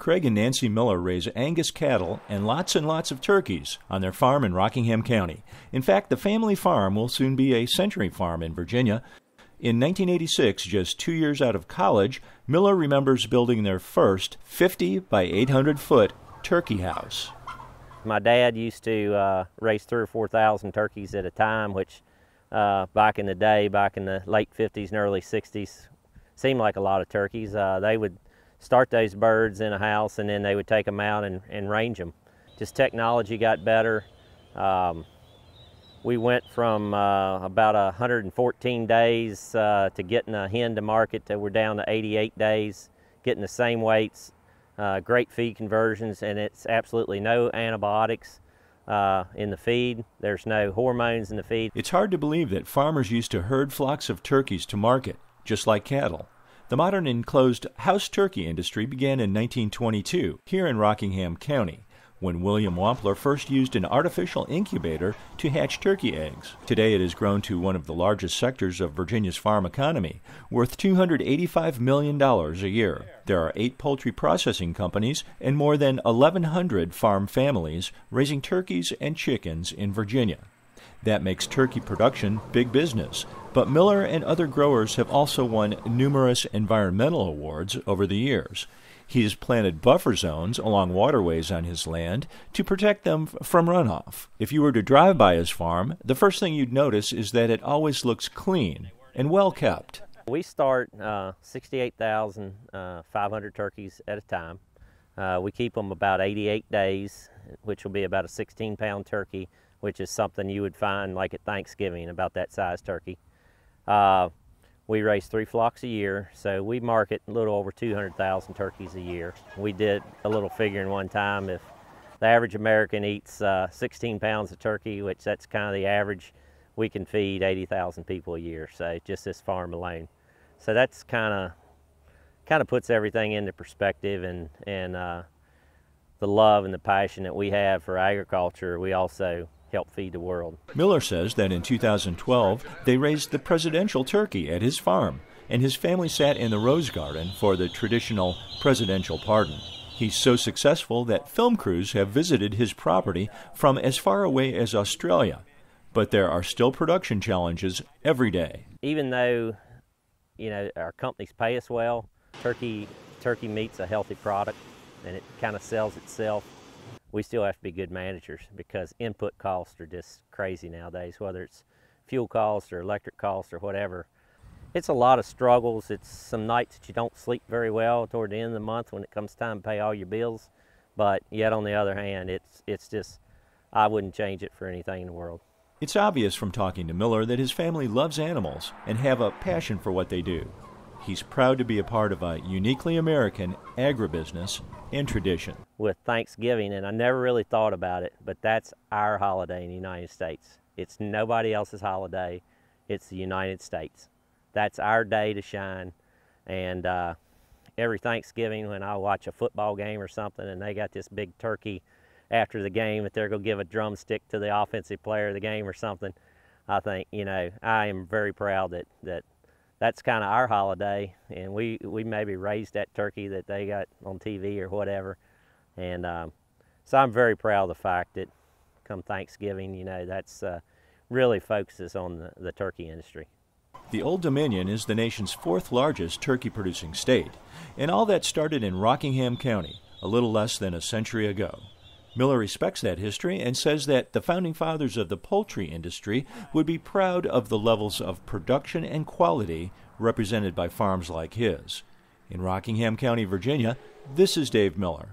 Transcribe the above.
Craig and Nancy Miller raise Angus cattle and lots of turkeys on their farm in Rockingham County. In fact, the family farm will soon be a century farm in Virginia. In 1986, just 2 years out of college, Miller remembers building their first 50 by 800 foot turkey house. My dad used to raise 3,000 or 4,000 turkeys at a time, which back in the day, back in the late 50s and early 60s, seemed like a lot of turkeys. They would start those birds in a house and then they would take them out and range them. Just technology got better. We went from about 114 days to getting a hen to market to we're down to 88 days, getting the same weights, great feed conversions, and it's absolutely no antibiotics in the feed. There's no hormones in the feed. It's hard to believe that farmers used to herd flocks of turkeys to market, just like cattle. The modern enclosed house turkey industry began in 1922 here in Rockingham County, when William Wampler first used an artificial incubator to hatch turkey eggs. Today it has grown to one of the largest sectors of Virginia's farm economy, worth $285 million a year. There are 8 poultry processing companies and more than 1,100 farm families raising turkeys and chickens in Virginia. That makes turkey production big business, but Miller and other growers have also won numerous environmental awards over the years. He has planted buffer zones along waterways on his land to protect them from runoff. If you were to drive by his farm, the first thing you'd notice is that it always looks clean and well kept. We start 68,500 turkeys at a time. We keep them about 88 days, which will be about a 16-pound turkey, which is something you would find like at Thanksgiving, about that size turkey. We raise 3 flocks a year, so we market a little over 200,000 turkeys a year. We did a little figuring one time. If the average American eats 16 pounds of turkey, which that's kind of the average, we can feed 80,000 people a year, so just this farm alone. So that's kind of puts everything into perspective, and the love and the passion that we have for agriculture, we also help feed the world. Miller says that in 2012, they raised the presidential turkey at his farm, and his family sat in the Rose Garden for the traditional presidential pardon. He's so successful that film crews have visited his property from as far away as Australia. But there are still production challenges every day. Even though, you know, our companies pay us well, turkey meat's a healthy product, and it kind of sells itself. We still have to be good managers because input costs are just crazy nowadays, whether it's fuel costs or electric costs or whatever. It's a lot of struggles. It's some nights that you don't sleep very well toward the end of the month when it comes time to pay all your bills. But yet on the other hand, it's just, I wouldn't change it for anything in the world. It's obvious from talking to Miller that his family loves animals and have a passion for what they do. He's proud to be a part of a uniquely American agribusiness and tradition. With Thanksgiving, and I never really thought about it, but that's our holiday in the United States. It's nobody else's holiday. It's the United States. That's our day to shine. And every Thanksgiving when I watch a football game or something and they got this big turkey after the game that they're going to give a drumstick to the offensive player of the game or something, I think, you know, I am very proud that's kind of our holiday, and we maybe raised that turkey that they got on TV or whatever. And so I'm very proud of the fact that come Thanksgiving, you know, that's really focuses on the turkey industry. The Old Dominion is the nation's 4th largest turkey producing state, and all that started in Rockingham County a little less than a century ago. Miller respects that history and says that the founding fathers of the poultry industry would be proud of the levels of production and quality represented by farms like his. In Rockingham County, Virginia, this is Dave Miller.